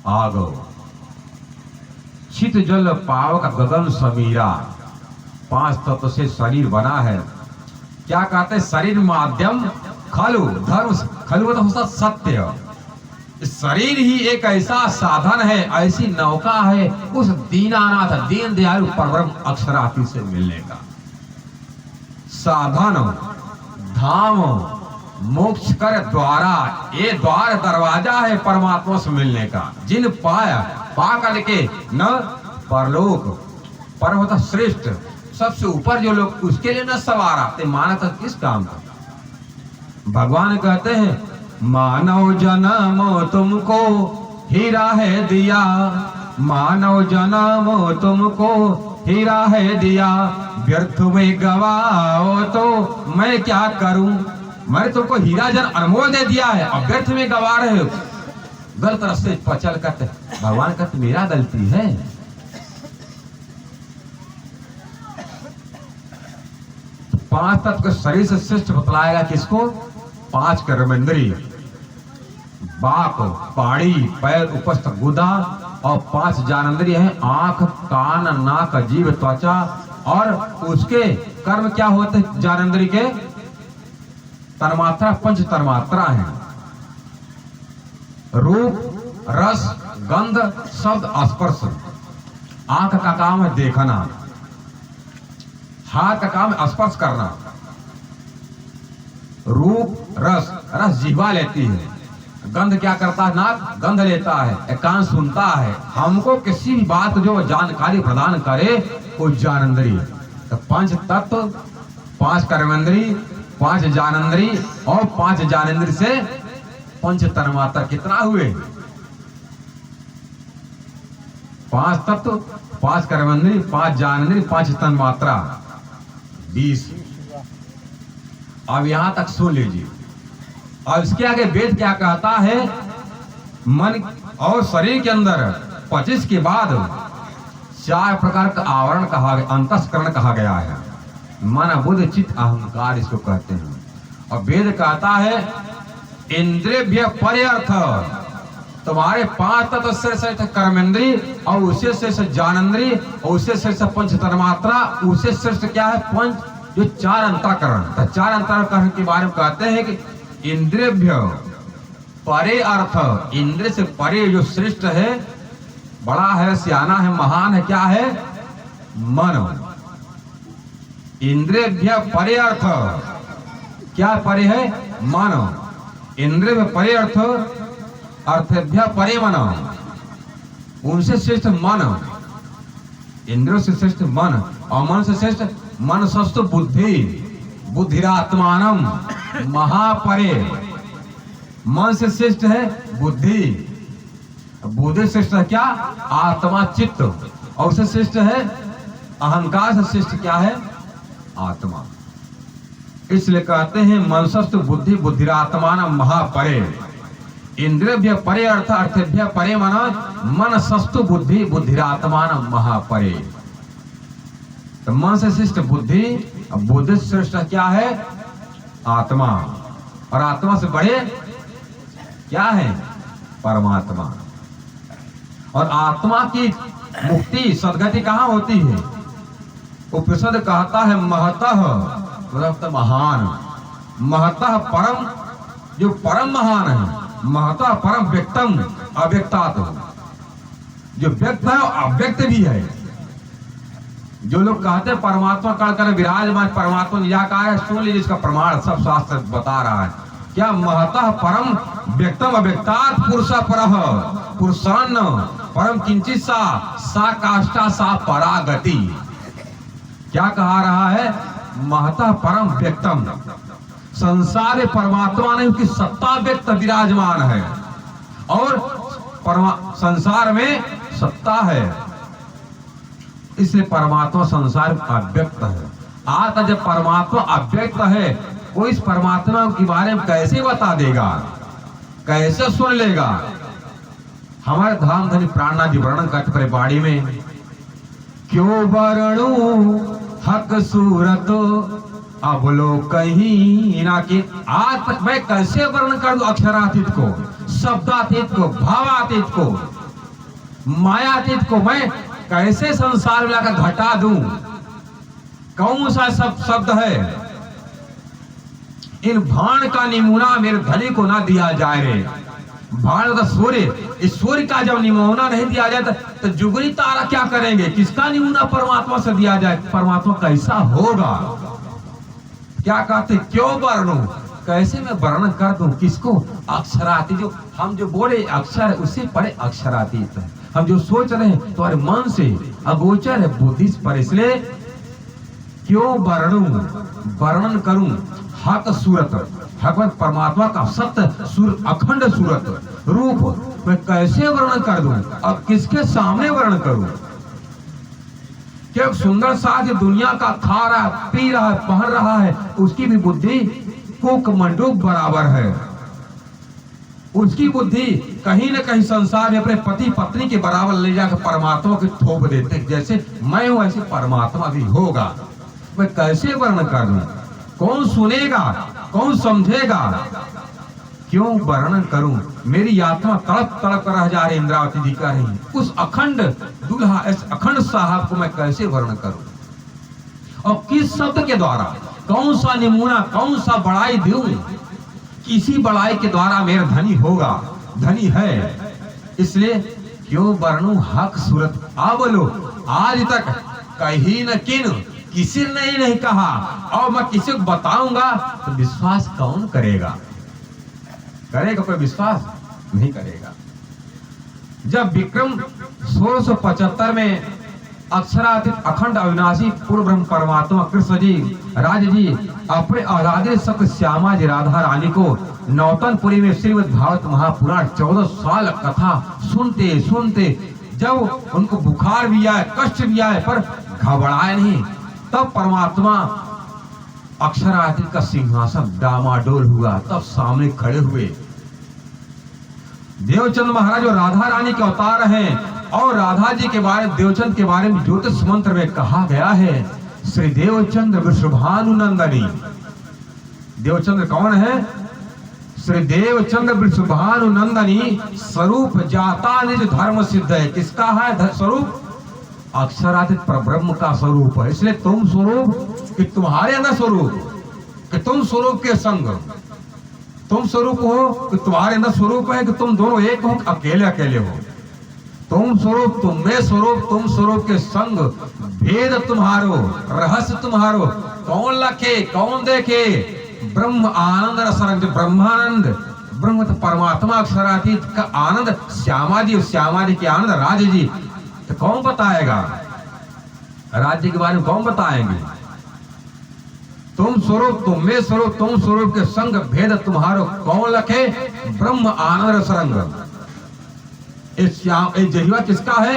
आगो चित जल पावक गगन समीरा। 5 तत्व से शरीर बना है। क्या कहते हैं? शरीर माध्यम खलु धर्म, खलु मतलब होता सत्य। शरीर ही एक ऐसा साधन है, ऐसी नौका है उस दीनानाथ दीन दयालु परब्रह्म अक्षरार्थी से मिलने का। साधन धाम मोक्ष कर द्वारा, ये द्वार दरवाजा है परमात्मा से मिलने का। जिन पाया पा करके न परलोक पर होता श्रेष्ठ, सबसे ऊपर जो लोग, उसके लिए न सवारा ते माना था किस काम का। भगवान कहते हैं मानव जन्म तुमको हीरा है दिया, मानव जन्म तुमको हीरा है दिया, व्यर्थ में गवाओ तो मैं क्या करूं। मैंने तुमको हीरा जन अनमोल दे दिया है, अब व्यर्थ में गवा रहे हो। गलत रास्ते पर चल कर भगवान कहते मेरा गलती है। पांच तत्व के शरीर से श्रेष्ठ बतलाएगा किसको? 5 कर्मेंद्रिय, बाक, पाड़ी, पैर, उपस्थ, गुदा और 5 ज्ञानेंद्रिय हैं, आंख, कान, नाक, जीभ, त्वचा। और उसके कर्म क्या होते हैं? ज्ञानेंद्रिय के तन्मात्रा, 5 तन्मात्रा हैं। रूप, रस, गंध, शब्द, स्पर्श। आंख का काम है देखना, हाथ का काम है स्पर्श करना। रूप रस, रस जीवा लेती है। गंध क्या करता है? नाक गंध लेता है, कान सुनता है। हमको किसी भी बात जो जानकारी प्रदान करे वो ज्ञानेंद्रिय। तो 5 तत्व, 5 कर्मेंद्रिय, 5 ज्ञानेंद्रिय और 5 ज्ञानेंद्रिय से 5 तन्मात्रा कितना हुए? 5 तत्व, 5 कर्मेंद्रिय, 5 ज्ञानेंद्रिय, 5 तन्मात्रा, 20। अब यहां तक सुन लीजिए। और इसके आगे वेद क्या कहता है? मन और शरीर के अंदर 25 के बाद 4 प्रकार का आवरण कहा गया, अंतस्करण कहा गया है। मन, बुद्ध, चित्त, अहंकार इसको कहते हैं। और वेद कहता है इंद्रिय परे अर्थ, तुम्हारे 5 तत्व से श्रेष्ठ कर्मेंद्रिय और उससे श्रेष्ठ ज्ञानेंद्रिय और उससे श्रेष्ठ 5 तन्मात्रा, उससे श्रेष्ठ क्या है? 5 जो 4 अंतःकरण। तो 4 अंतःकरण के बारे में कहते हैं कि इंद्रिय परे अर्थ, इंद्रिय से परे जो श्रेष्ठ है, बड़ा है, सियाना है, महान है, क्या है? मन। इंद्रिय परे अर्थ, क्या परे है? मन। इंद्रिय परे अर्थ, अर्थभ्य परे मन, उनसे श्रेष्ठ मन। इंद्रियों से श्रेष्ठ मन और मन से श्रेष्ठ मन सस्त बुद्धि, बुद्धिरात्मानम महापरे। मन से श्रेष्ठ है बुद्धि, बुद्धि श्रेष्ठ है क्या? आत्मा, चित्त। और उससे श्रेष्ठ है अहंकार, से श्रेष्ठ क्या है? आत्मा। इसलिए कहते हैं मनसस्त बुद्धि, बुद्धिरात्मानम महापरे। इंद्रिय परे अर्थ, अर्थभ्य परे मन, मन सस्तु बुद्धि, बुद्धिरात्मानम महापरे। तो मन से श्रेष्ठ बुद्धि, बुद्धि से श्रेष्ठ क्या है? आत्मा। और आत्मा से बड़े क्या है? परमात्मा। और आत्मा की मुक्ति, सदगति कहाँ होती है? उपनिषद कहता है महतः, मतलब महान, महतः परम, जो परम महान है। महतः परम व्यक्तम अव्यक्तात्, जो व्यक्त है और अव्यक्त भी है। जो लोग कहते हैं परमात्मा कण कण विराजमान, परमात्मा निराकार है, सुन लीजिए इसका प्रमाण सब शास्त्र बता रहा है। क्या? महतः परम व्यक्तम अव्यक्तात् पुरुष परः पुरुषान्न परम किंचित सा काष्ठा सा परागति। क्या कहा रहा है? महतः परम व्यक्तम, संसार में परमात्मा नहीं, उसकी सत्ता व्यक्त विराजमान है और संसार में सत्ता है, इसलिए परमात्मा संसार में अव्यक्त है। आता जब परमात्मा अव्यक्त है, वो इस परमात्मा के बारे में कैसे बता देगा? कैसे सुन लेगा? हमारे धाम धनी प्राणादि वर्णन करते पर बाड़ी में, क्यों वर्णु हक सूरत अब लोग कहीं ना कि आज तक मैं कैसे वर्णन कर दूं अक्षरातीत को, शब्दातीत को, भावातीत को, मायातीत को मैं कैसे संसार में लाकर घटा दूं? कौन सा सब शब्द है? इन भाण का नमूना मेरे धनी को ना दिया जाए रे। भाण का सूर्य, इस सूर्य का जब नमूना नहीं दिया जाए तो जुगरी तारा क्या करेंगे? किसका नमूना परमात्मा से दिया जाए? परमात्मा कैसा होगा? क्या कहते, क्यों वर्णू? कैसे मैं वर्णन कर दूं? किसको? अक्षरातीत, जो हम जो बोले अक्षर उससे परे अक्षरातीत है। हम जो सोच रहे हैं तुम्हारे मन से अगोचर है, बुद्धि पर। इसलिए क्यों वर्णन करूं? हक सूरत, भगवत परमात्मा का सत्य सूरत, अखंड सूरत रूप मैं कैसे वर्णन कर दूं? अब किसके सामने वर्णन करूं? क्या सुंदर साथ दुनिया का खा रहा, पी रहा, पहन रहा है, उसकी भी बुद्धि कुक मंडूक बराबर है। उसकी बुद्धि कहीं न कहीं संसार में अपने पति पत्नी के बराबर ले जाकर परमात्मा को थोप देते। जैसे मैं हूं ऐसे परमात्मा भी होगा। मैं कैसे वर्णन कर दूं? कौन सुनेगा? कौन समझेगा? क्यों वर्णन करूं? मेरी आत्मा तड़प तड़प कर रह जा रही। इंद्रावती जी कह रही, उस अखंड दुल्हा, इस अखंड साहब को मैं कैसे वर्णन करूं? और किस शब्द के द्वारा, कौन सा नमूना, कौन सा बड़ाई दूं? किसी बड़ाई के द्वारा मेरा धनी होगा, धनी है। इसलिए क्यों वर्णू हक सूरत? आ बोलो, आज तक कहीं न किन किसी ने नहीं कहा, और मैं किसी को बताऊंगा तो विश्वास कौन करेगा? करेगा कोई? विश्वास नहीं करेगा। जब विक्रम 1675 में अक्षरातीत अखंड अविनाशी पूर्ण ब्रह्म परमात्मा कृष्ण जी, राज जी अपने आराध्य सत्य श्यामा जी राधा रानी को नौतनपुरी में श्रीमद् भागवत महापुराण 14 साल कथा सुनते सुनते जब उनको बुखार भी आए, कष्ट भी आए, पर घबराए नहीं, तब परमात्मा अक्षरातीत का सिंहासन डामाडोल हुआ। तब सामने खड़े हुए देवचंद महाराज और राधा रानी के अवतार हैं। और राधा जी के बारे में, देवचंद के बारे में ज्योतिष मंत्र में कहा गया है, श्री देवचंद्र वृषभानुनंदनी। देवचंद्र कौन है? श्री देवचंद्र वृषभानुनंदनी स्वरूप जाता निज धर्म सिद्ध है। किसका है स्वरूप? अक्षरातीत परब्रह्म का स्वरूप है। इसलिए तुम स्वरूप कि तुम्हारे अंदर स्वरूप, कि तुम स्वरूप के संग, तुम स्वरूप हो कि तुम्हारे अंदर स्वरूप है, कि तुम दोनों एक हो, अकेले अकेले हो। तुम स्वरूप, तुम में स्वरूप, तुम स्वरूप के संग, भेद तुम्हारो, रहस्य तुम्हारो, कौन लखे, कौन देखे? ब्रह्म आनंद रसरंग, ब्रह्मानंद, ब्रह्म तो परमात्मा अक्षरातीत का आनंद श्यामा जी, श्यामा जी के आनंद राज जी। तो कौन बताएगा? राज्य के बारे में कौन बताएंगे? तुम स्वरूप, तुम में स्वरूप, तुम स्वरूप के संग, भेद तुम्हारो, कौन लखे? ब्रह्म आनंद रसरंग। जहिवा किसका है?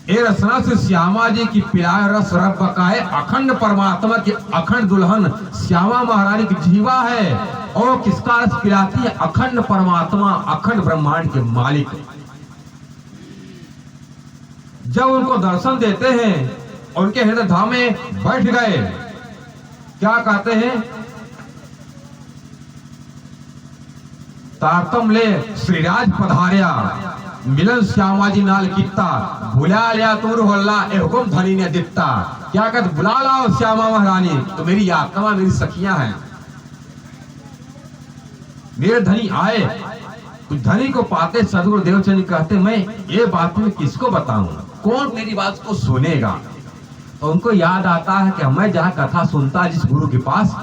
ये रसना से श्यामा जी की पिलाए रस रब का है। अखंड परमात्मा की अखंड दुल्हन श्यामा महारानी की जीवा है। और किसका रस पिलाती है? अखंड परमात्मा, अखंड ब्रह्मांड के मालिक। जब उनको दर्शन देते हैं, उनके हृदय धाम में बैठ गए, क्या कहते हैं? तारतम ले श्रीराज पधारिया, मिलन श्यामा जी नाल कित्ता, बुला लिया तूर हल्ला, ए हुकुम धनी ने दित्ता। क्या कहते? बुला लाओ श्यामा महारानी, तो मेरी आत्मा, मेरी सखियां हैं, मेरे धनी आए। कुछ धनी को पाते सदगुरु देवचंद कहते, मैं ये बात में किसको बताऊं? कौन मेरी बात को सुनेगा? तो उनको याद आता है कि मैं जहाँ कथा सुनता जिस गुरु के पास,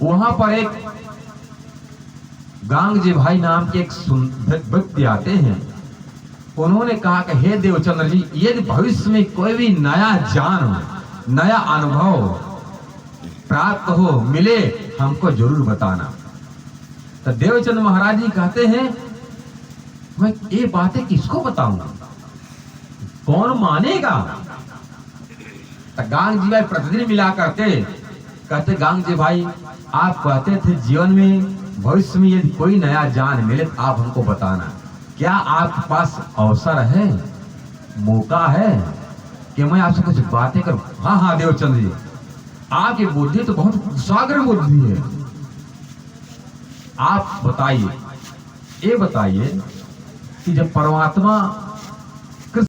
वहां पर एक गांग जी भाई नाम के एक व्यक्ति आते हैं। उन्होंने कहा कि हे देवचंद्र जी, यदि भविष्य में कोई भी नया ज्ञान, नया अनुभव प्राप्त हो, मिले, हमको जरूर बताना। तो देवचंद महाराज जी कहते हैं, मैं ये बातें किसको बताऊं? कौन मानेगा? तो गांग जी भाई प्रतिदिन मिला करके कहते, गांग जी भाई आप कहते थे जीवन में, भविष्य में यदि कोई नया ज्ञान मिले तो आप हमको बताना। क्या आपके पास अवसर है, मौका है कि मैं आपसे कुछ बातें करूं? हाँ हाँ देवचंद जी, आपकी बुद्धि तो बहुत सागर बुद्धि है, आप बताइए। ये बताइए कि जब परमात्मा